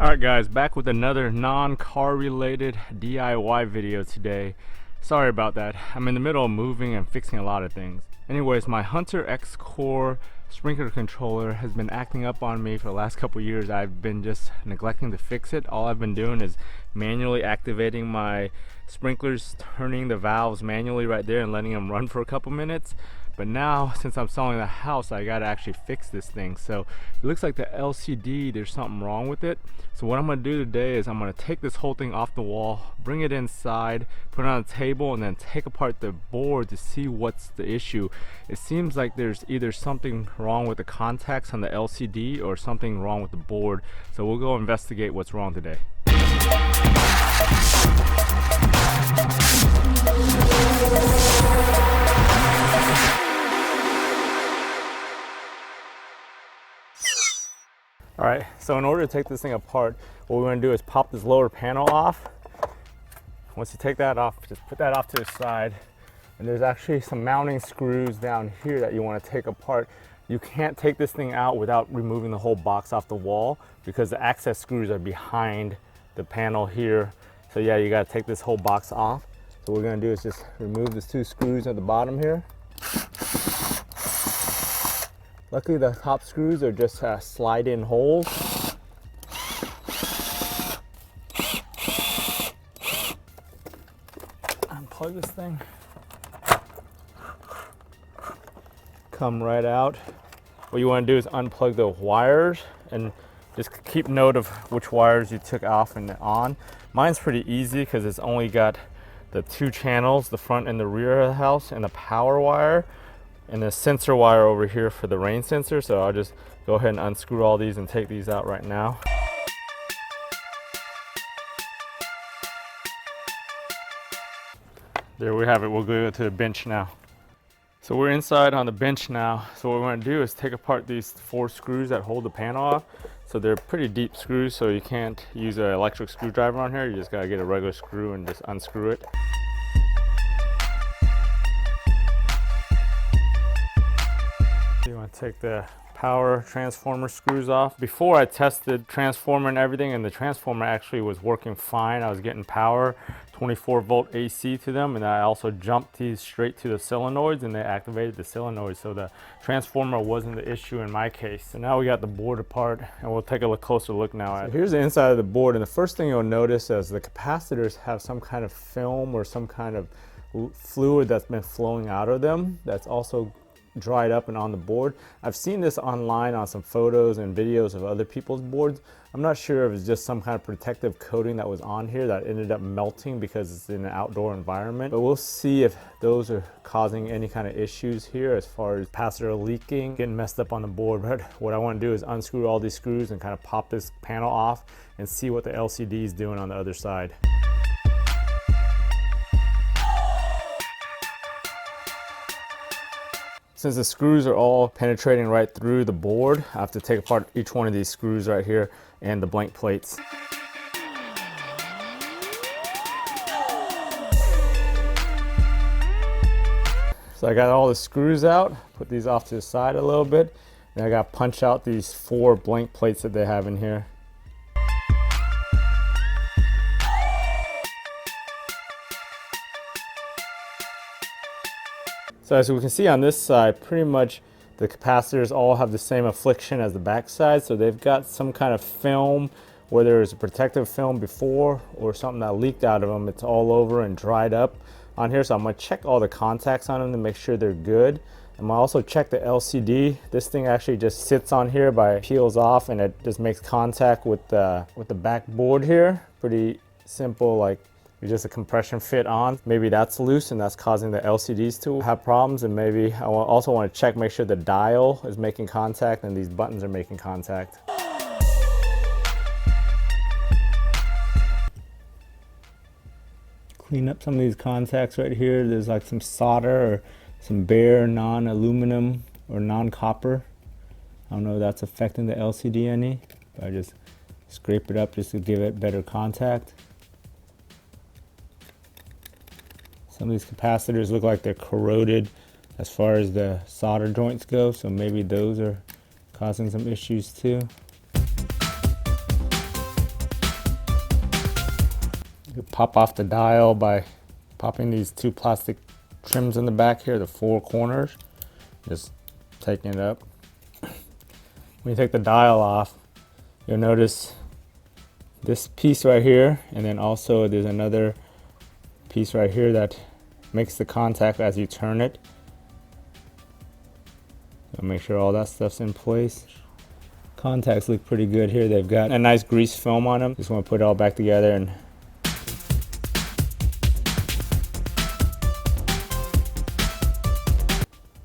Alright guys, back with another non-car related DIY video today. Sorry about that. I'm in the middle of moving and fixing a lot of things. Anyways, my Hunter XCORE sprinkler controller has been acting up on me for the last couple years. I've been just neglecting to fix it. All I've been doing is manually activating my sprinklers, turning the valves manually right there and letting them run for a couple minutes. But now, since I'm selling the house, I gotta actually fix this thing. So it looks like the LCD, there's something wrong with it. So what I'm gonna do today is I'm gonna take this whole thing off the wall, bring it inside, put it on a table, and then take apart the board to see what's the issue. It seems like there's either something wrong with the contacts on the LCD or something wrong with the board. So we'll go investigate what's wrong today. Alright, so in order to take this thing apart, what we're going to do is pop this lower panel off. Once you take that off, just put that off to the side. And there's actually some mounting screws down here that you want to take apart. You can't take this thing out without removing the whole box off the wall because the access screws are behind the panel here. So yeah, you got to take this whole box off. So what we're going to do is just remove these two screws at the bottom here. Luckily the top screws are just slide-in holes. Unplug this thing. Come right out. What you want to do is unplug the wires and just keep note of which wires you took off and on. Mine's pretty easy because it's only got the two channels, the front and the rear of the house, and the power wire. And the sensor wire over here for the rain sensor. So I'll just go ahead and unscrew all these and take these out right now. There we have it. We'll go to the bench now. So we're inside on the bench now. So what we're going to do is take apart these 4 screws that hold the panel off. So they're pretty deep screws, so you can't use an electric screwdriver on here. You just got to get a regular screw and just unscrew it. You want to take the power transformer screws off. Before I tested transformer and everything, and the transformer actually was working fine. I was getting power, 24 volt AC to them, and I also jumped these straight to the solenoids and they activated the solenoids. So the transformer wasn't the issue in my case. So now we got the board apart and we'll take a closer look now at it. Here's the inside of the board, and the first thing you'll notice is the capacitors have some kind of film or some kind of fluid that's been flowing out of them that's also dried up and on the board. I've seen this online on some photos and videos of other people's boards. I'm not sure if it's just some kind of protective coating that was on here that ended up melting because it's in an outdoor environment, but we'll see if those are causing any kind of issues here as far as capacitor leaking, getting messed up on the board. But what I want to do is unscrew all these screws and kind of pop this panel off and see what the LCD is doing on the other side. Since the screws are all penetrating right through the board, I have to take apart each one of these screws right here and the blank plates. So I got all the screws out, put these off to the side a little bit, and I got to punch out these 4 blank plates that they have in here. So as we can see on this side, pretty much the capacitors all have the same affliction as the back side. So they've got some kind of film, whether it's a protective film before or something that leaked out of them. It's all over and dried up on here. So I'm gonna check all the contacts on them to make sure they're good. I'm gonna also check the LCD. This thing actually just sits on here peels off, and it just makes contact with the backboard here. Pretty simple, like just a compression fit on. Maybe that's loose and that's causing the LCDs to have problems. And maybe I also want to check, make sure the dial is making contact and these buttons are making contact. Clean up some of these contacts right here. There's like some solder or some bare non-aluminum or non-copper. I don't know if that's affecting the LCD any, but I just scrape it up just to give it better contact. Some of these capacitors look like they're corroded as far as the solder joints go, so maybe those are causing some issues too. pop off the dial by popping these 2 plastic trims in the back here, the 4 corners, just taking it up. When you take the dial off, you'll notice this piece right here, and then also there's another piece right here that makes the contact as you turn it. So make sure all that stuff's in place. Contacts look pretty good here. They've got a nice grease film on them. Just want to put it all back together. And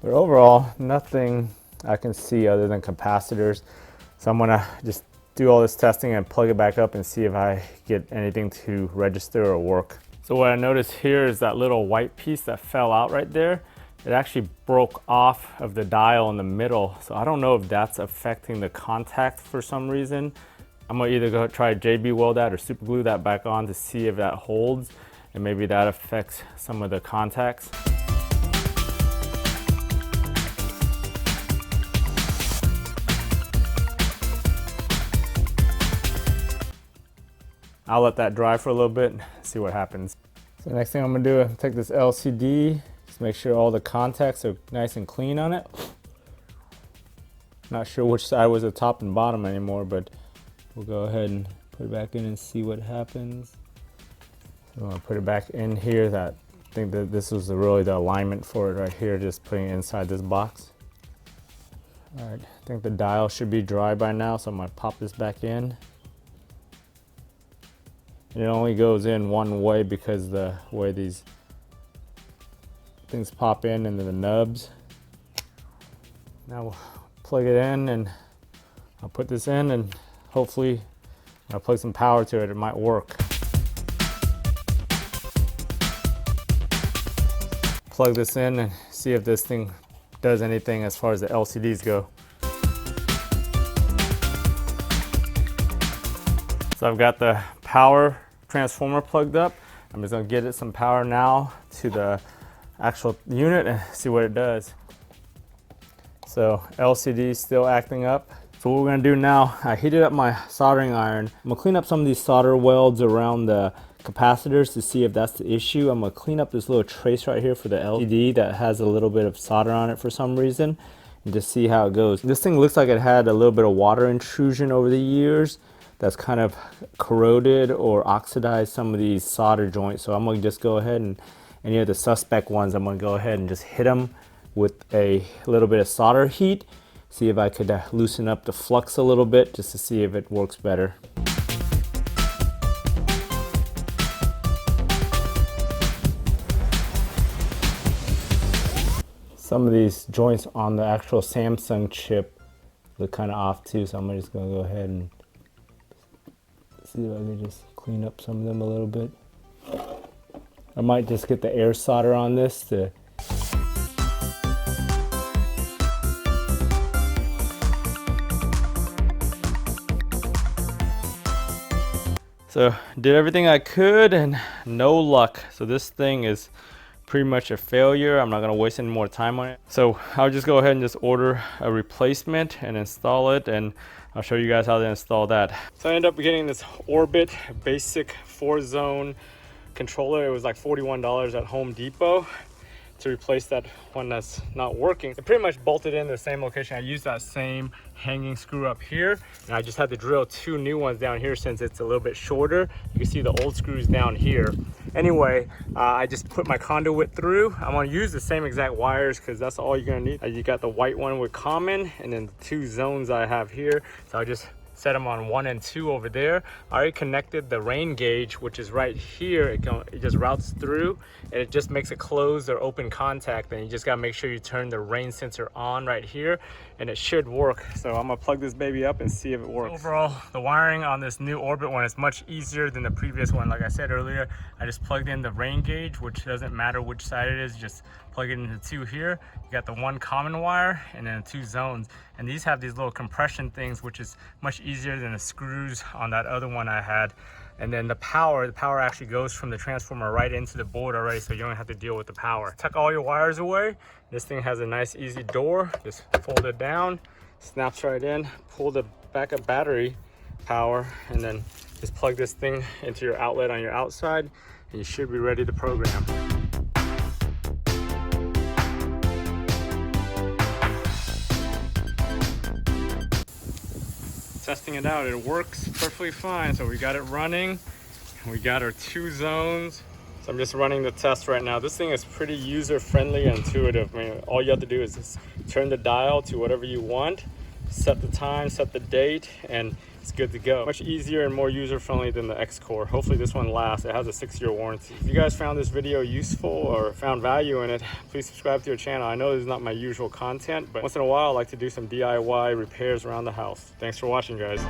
but overall, nothing I can see other than capacitors. So I'm gonna just do all this testing and plug it back up and see if I get anything to register or work. So what I noticed here is that little white piece that fell out right there. It actually broke off of the dial in the middle. So I don't know if that's affecting the contact for some reason. I'm gonna either go try JB weld that or super glue that back on to see if that holds, and maybe that affects some of the contacts. I'll let that dry for a little bit and see what happens. So the next thing I'm gonna do is take this LCD, just make sure all the contacts are nice and clean on it. Not sure which side was the top and bottom anymore, but we'll go ahead and put it back in and see what happens. So I'm gonna put it back in here. I think that this was really the alignment for it right here, just putting it inside this box. All right, I think the dial should be dry by now, so I'm gonna pop this back in. It only goes in one way because the way these things pop in and then the nubs. Now we'll plug it in, and I'll put this in, and hopefully I'll plug some power to it. It might work. Plug this in and see if this thing does anything as far as the LCDs go. So I've got the power transformer plugged up. I'm just gonna get it some power now to the actual unit and see what it does. So LCD is still acting up. So what we're gonna do now, I heated up my soldering iron. I'm gonna clean up some of these solder welds around the capacitors to see if that's the issue. I'm gonna clean up this little trace right here for the LCD that has a little bit of solder on it for some reason, and just see how it goes. This thing looks like it had a little bit of water intrusion over the years that's kind of corroded or oxidized some of these solder joints. So I'm gonna just go ahead and any of the suspect ones, I'm gonna go ahead and just hit them with a little bit of solder heat, see if I could loosen up the flux a little bit just to see if it works better. Some of these joints on the actual Samsung chip look kind of off too, so I'm just gonna go ahead and see if I can just clean up some of them a little bit. I might just get the air solder on this to So did everything I could and no luck. So this thing is pretty much a failure. I'm not gonna waste any more time on it. So I'll just go ahead and just order a replacement and install it, and I'll show you guys how to install that. So I ended up getting this Orbit basic 4-zone controller. It was like $41 at Home Depot to replace that one that's not working. It pretty much bolted in the same location. I used that same hanging screw up here, and I just had to drill 2 new ones down here since it's a little bit shorter. You can see the old screws down here. Anyway, I just put my conduit through. I'm gonna use the same exact wires because that's all you're gonna need. You got the white one with common, and then the 2 zones I have here. So I just set them on 1 and 2 over there. I already connected the rain gauge, which is right here. It just routes through, and it just makes a closed or open contact. And you just gotta make sure you turn the rain sensor on right here, and it should work. So I'm gonna plug this baby up and see if it works. So overall, the wiring on this new Orbit one is much easier than the previous one. Like I said earlier, I just plugged in the rain gauge, which doesn't matter which side it is, just plug it into 2 here. You got the 1 common wire and then 2 zones. And these have these little compression things, which is much easier than the screws on that other one I had. And then the power actually goes from the transformer right into the board already, so you don't have to deal with the power. Tuck all your wires away. This thing has a nice easy door. Just fold it down, snaps right in, pull the backup battery power, and then just plug this thing into your outlet on your outside, and you should be ready to program. Testing it out, it works perfectly fine. So we got it running, and we got our 2 zones. So I'm just running the test right now. This thing is pretty user-friendly and intuitive. I mean, all you have to do is just turn the dial to whatever you want, set the time, set the date, and it's good to go. Much easier and more user-friendly than the XCORE. Hopefully this one lasts. It has a 6-year warranty. If you guys found this video useful or found value in it, please subscribe to your channel. I know this is not my usual content, but once in a while I like to do some DIY repairs around the house. Thanks for watching, guys.